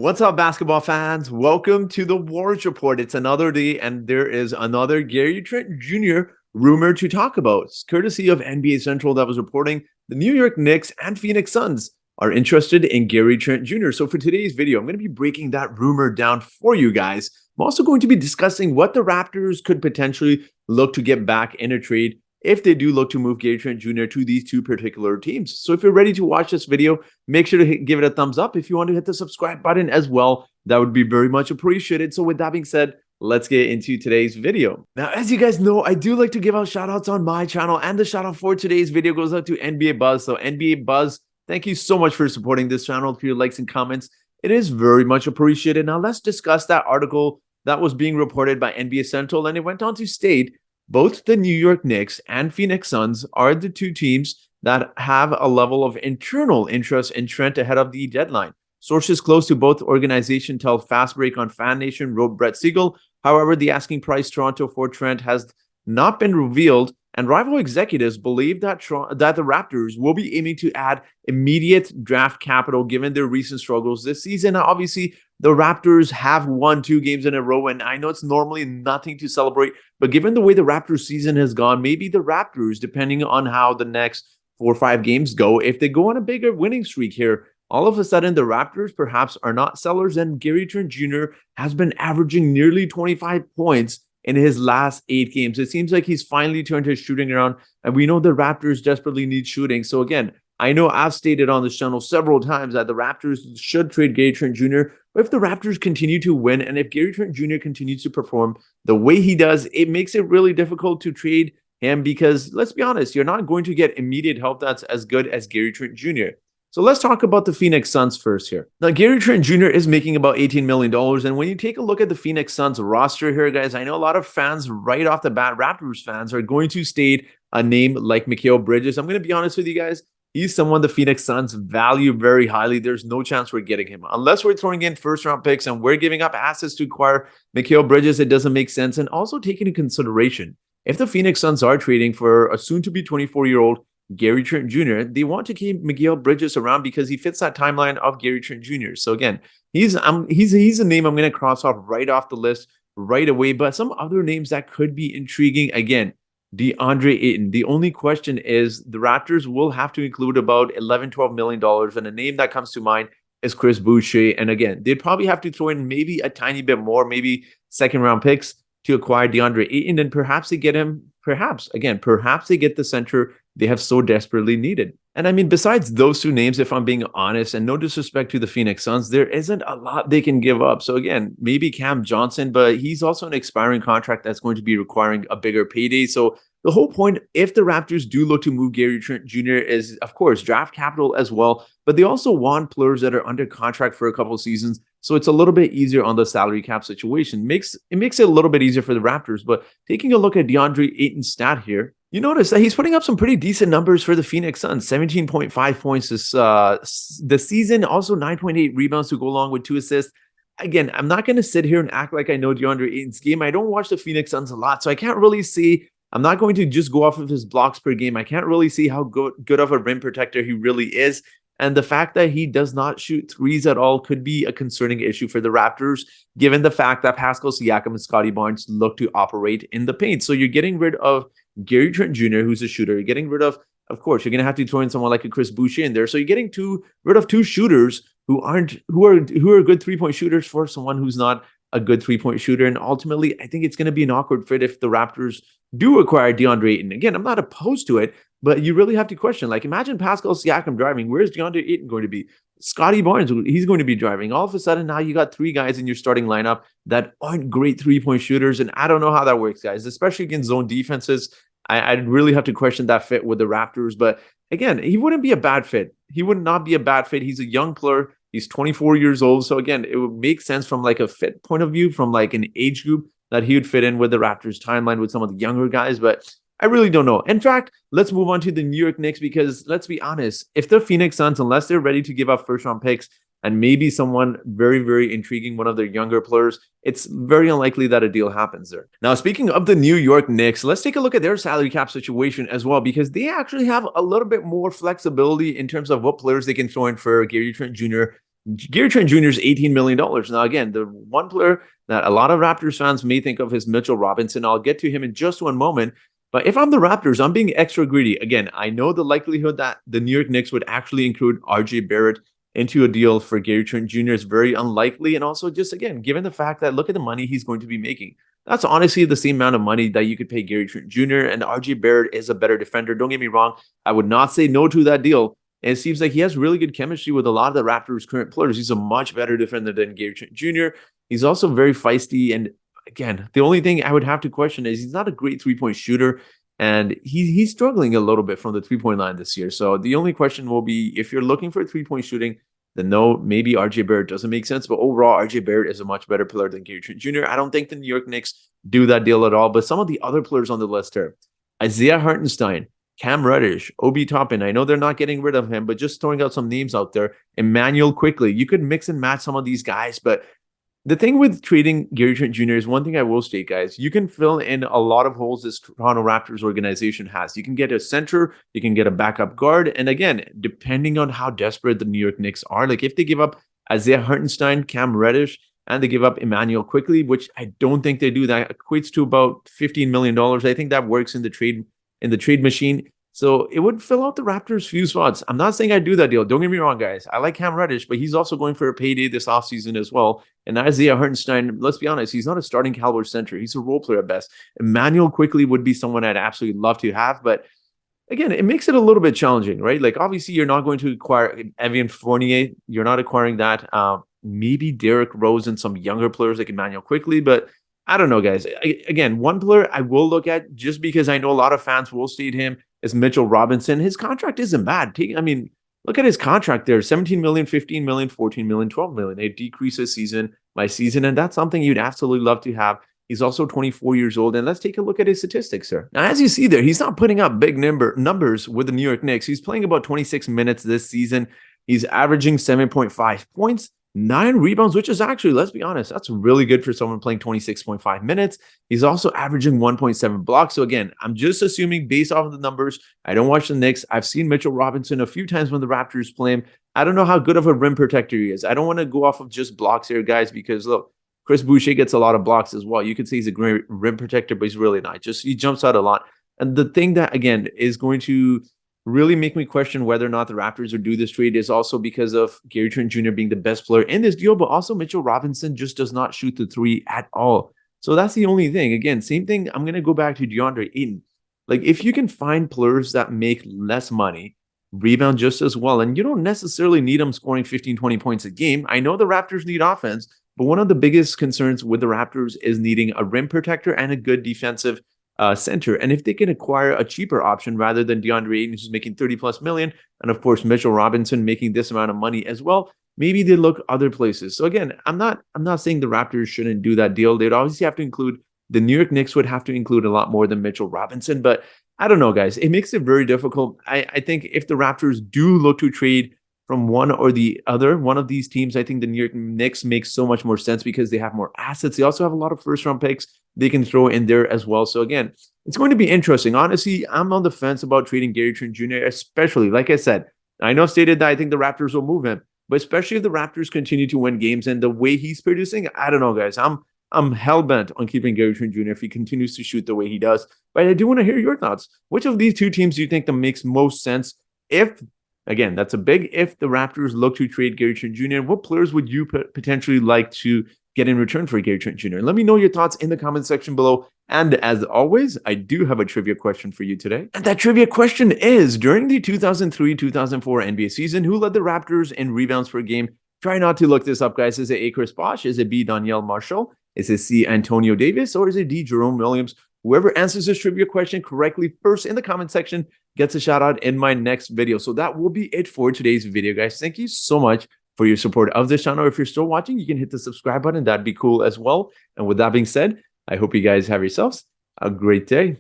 What's up, basketball fans? Welcome to the Wars Report. It's another day, and there is another Gary Trent Jr. rumor to talk about. It's courtesy of NBA Central that was reporting the New York Knicks and Phoenix Suns are interested in Gary Trent Jr. So for today's video, I'm going to be breaking that rumor down for you guys. I'm also going to be discussing what the Raptors could potentially look to get back in a trade if they do look to move Gary Trent Jr. to these two particular teams. So if you're ready to watch this video, make sure to give it a thumbs up. If you want to hit the subscribe button as well, that would be very much appreciated. So with that being said, let's get into today's video. Now, as you guys know, I do like to give out shout outs on my channel, and the shout out for today's video goes out to NBA Buzz. So NBA Buzz, thank you so much for supporting this channel, for your likes and comments. It is very much appreciated. Now let's discuss that article that was being reported by NBA Central, and it went on to state both the New York Knicks and Phoenix Suns are the two teams that have a level of internal interest in Trent ahead of the deadline. Sources close to both organizations tell Fast Break on Fan Nation, wrote Brett Siegel. However, the asking price Toronto for Trent has not been revealed, and rival executives believe that the Raptors will be aiming to add immediate draft capital given their recent struggles this season. Now, obviously, the Raptors have won 2 games in a row, and I know it's normally nothing to celebrate, but given the way the Raptors season has gone, maybe the Raptors, depending on how the next 4 or 5 games go, if they go on a bigger winning streak here, all of a sudden the Raptors perhaps are not sellers, and Gary Trent Jr. has been averaging nearly 25 points in his last 8 games. It seems like he's finally turned his shooting around, and we know the Raptors desperately need shooting. So again, I know I've stated on this channel several times that the Raptors should trade Gary Trent Jr. But if the Raptors continue to win, and if Gary Trent Jr. continues to perform the way he does, it makes it really difficult to trade him because, let's be honest, you're not going to get immediate help that's as good as Gary Trent Jr. So let's talk about the Phoenix Suns first here. Now, Gary Trent Jr. is making about $18 million. And when you take a look at the Phoenix Suns roster here, guys, I know a lot of fans right off the bat, Raptors fans, are going to state a name like Mikal Bridges. I'm going to be honest with you guys. He's someone the Phoenix Suns value very highly. There's no chance we're getting him. Unless we're throwing in first-round picks and we're giving up assets to acquire Mikal Bridges, it doesn't make sense. And also take into consideration, if the Phoenix Suns are trading for a soon-to-be 24-year-old Gary Trent Jr., they want to keep Mikal Bridges around because he fits that timeline of Gary Trent Jr. So again, he's a name I'm going to cross off right off the list right away. But some other names that could be intriguing, again, DeAndre Eaton. The only question is the Raptors will have to include about $11-12 million, and a name that comes to mind is Chris Boucher. And again, they'd probably have to throw in maybe a tiny bit more, maybe second-round picks to acquire DeAndre Eaton, and perhaps they get him. Perhaps they get the center they have so desperately needed. And I mean, besides those 2 names, if I'm being honest, and no disrespect to the Phoenix Suns, there isn't a lot they can give up. So again, maybe Cam Johnson, but he's also an expiring contract that's going to be requiring a bigger payday. So the whole point, if the Raptors do look to move Gary Trent Jr., is, of course, draft capital as well, but they also want players that are under contract for a couple of seasons. So it's a little bit easier on the salary cap situation. It makes it a little bit easier for the Raptors. But taking a look at DeAndre Eaton's stat here, you notice that he's putting up some pretty decent numbers for the Phoenix Suns. 17.5 points this season, also 9.8 rebounds to go along with 2 assists. Again, I'm not going to sit here and act like I know DeAndre Eaton's game. I don't watch the Phoenix Suns a lot, so I can't really see. I'm not going to just go off of his blocks per game. I can't really see how good of a rim protector he really is. And the fact that he does not shoot threes at all could be a concerning issue for the Raptors, given the fact that Pascal Siakam and Scottie Barnes look to operate in the paint. So you're getting rid of Gary Trent Jr., who's a shooter. You're getting rid of course, you're going to have to throw in someone like a Chris Boucher in there. So you're getting rid of 2 shooters who are good 3-point shooters for someone who's not a good 3-point shooter. And ultimately, I think it's going to be an awkward fit if the Raptors do acquire DeAndre Eaton. Again, I'm not opposed to it, but you really have to question, like, imagine Pascal Siakam driving. Where's DeAndre Eaton going to be? Scottie Barnes, he's going to be driving. All of a sudden, now you got 3 guys in your starting lineup that aren't great 3-point shooters, and I don't know how that works, guys, especially against zone defenses. I'd really have to question that fit with the Raptors. But again, he wouldn't be a bad fit. He would not be a bad fit. He's a young player. He's 24 years old. So again, it would make sense from like a fit point of view, from like an age group, that he would fit in with the Raptors timeline with some of the younger guys. But I really don't know. In fact, let's move on to the New York Knicks, because let's be honest, if the Phoenix Suns, unless they're ready to give up first-round picks and maybe someone very, very intriguing, one of their younger players, it's very unlikely that a deal happens there. Now, speaking of the New York Knicks, let's take a look at their salary cap situation as well, because they actually have a little bit more flexibility in terms of what players they can throw in for Gary Trent Jr. Gary Trent Jr. is $18 million. Now, again, the one player that a lot of Raptors fans may think of is Mitchell Robinson. I'll get to him in just one moment. But if I'm the Raptors, I'm being extra greedy. Again, I know the likelihood that the New York Knicks would actually include RJ Barrett into a deal for Gary Trent Jr. is very unlikely. And also, just again, given the fact that look at the money he's going to be making. That's honestly the same amount of money that you could pay Gary Trent Jr. And RJ Barrett is a better defender. Don't get me wrong. I would not say no to that deal. And it seems like he has really good chemistry with a lot of the Raptors' current players. He's a much better defender than Gary Trent Jr. He's also very feisty. And again, the only thing I would have to question is he's not a great three-point shooter. And he's struggling a little bit from the three-point line this year. So the only question will be, if you're looking for three-point shooting, then no, maybe RJ Barrett doesn't make sense. But overall, RJ Barrett is a much better player than Gary Trent Jr. I don't think the New York Knicks do that deal at all. But some of the other players on the list here, Isaiah Hartenstein, Cam Reddish, Obi Toppin. I know they're not getting rid of him, but just throwing out some names out there. Emmanuel Quickly. You could mix and match some of these guys, but the thing with trading Gary Trent Jr. is one thing I will state, guys. You can fill in a lot of holes this Toronto Raptors organization has. You can get a center, you can get a backup guard, and again, depending on how desperate the New York Knicks are, like if they give up Isaiah Hartenstein, Cam Reddish, and they give up Emmanuel Quickly, which I don't think they do, that equates to about $15 million. I think that works in the trade machine. So it would fill out the Raptors' few spots. I'm not saying I do that deal. Don't get me wrong, guys. I like Cam Reddish, but he's also going for a payday this offseason as well. And Isaiah Hartenstein, let's be honest, he's not a starting caliber center. He's a role player at best. Emmanuel Quickly would be someone I'd absolutely love to have. But again, it makes it a little bit challenging, right? Like, obviously, you're not going to acquire Evan Fournier. You're not acquiring that. Maybe Derrick Rose and some younger players like Emmanuel Quickly. But I don't know, guys. Again, one player I will look at just because I know a lot of fans will state him is Mitchell Robinson. His contract isn't bad. Look at his contract there. 17 million, 15 million, 14 million, 12 million. It decreases season by season, and that's something you'd absolutely love to have. He's also 24 years old, and let's take a look at his statistics here. Now, as you see there, he's not putting up big numbers with the New York Knicks. He's playing about 26 minutes this season. He's averaging 7.5 points, 9 rebounds, which is actually, let's be honest, that's really good for someone playing 26.5 minutes. He's also averaging 1.7 blocks. So again, I'm just assuming based off of the numbers. I don't watch the Knicks. I've seen Mitchell Robinson a few times when the Raptors play him. I don't know how good of a rim protector he is. I don't want to go off of just blocks here, guys, because look, Chris Boucher gets a lot of blocks as well. You could say he's a great rim protector, but he's really not. He jumps out a lot. And the thing that, again, is going to really make me question whether or not the Raptors would do this trade is also because of Gary Trent Jr. being the best player in this deal, but also Mitchell Robinson just does not shoot the three at all. So that's the only thing. Again, same thing. I'm going to go back to DeAndre Eaton. Like, if you can find players that make less money, rebound just as well, and you don't necessarily need them scoring 15, 20 points a game. I know the Raptors need offense, but one of the biggest concerns with the Raptors is needing a rim protector and a good defensive center. And if they can acquire a cheaper option rather than DeAndre Eaton, who's making 30 plus million, and of course Mitchell Robinson making this amount of money as well, maybe they look other places. So again, I'm not saying the Raptors shouldn't do that deal. They'd obviously have to include, the New York Knicks would have to include a lot more than Mitchell Robinson, but I don't know, guys. It makes it very difficult. I think if the Raptors do look to trade from one or the other, one of these teams, I think the New York Knicks makes so much more sense because they have more assets. They also have a lot of first-round picks they can throw in there as well. So again, it's going to be interesting. Honestly, I'm on the fence about trading Gary Trent Jr., especially, like I said, I know stated that I think the Raptors will move him, but especially if the Raptors continue to win games and the way he's producing, I don't know, guys. I'm hell-bent on keeping Gary Trent Jr. if he continues to shoot the way he does. But I do want to hear your thoughts. Which of these two teams do you think that makes most sense if, again, that's a big if, the Raptors look to trade Gary Trent Jr.? What players would you potentially like to get in return for Gary Trent Jr.? Let me know your thoughts in the comment section below. And as always, I do have a trivia question for you today. And that trivia question is, during the 2003-2004 NBA season, who led the Raptors in rebounds per game? Try not to look this up, guys. Is it A. Chris Bosh? Is it B. Danielle Marshall? Is it C. Antonio Davis? Or is it D. Jerome Williams? Whoever answers this trivia question correctly first in the comment section gets a shout out in my next video. So that will be it for today's video, guys. Thank you so much for your support of this channel. If you're still watching, you can hit the subscribe button. That'd be cool as well. And with that being said, I hope you guys have yourselves a great day.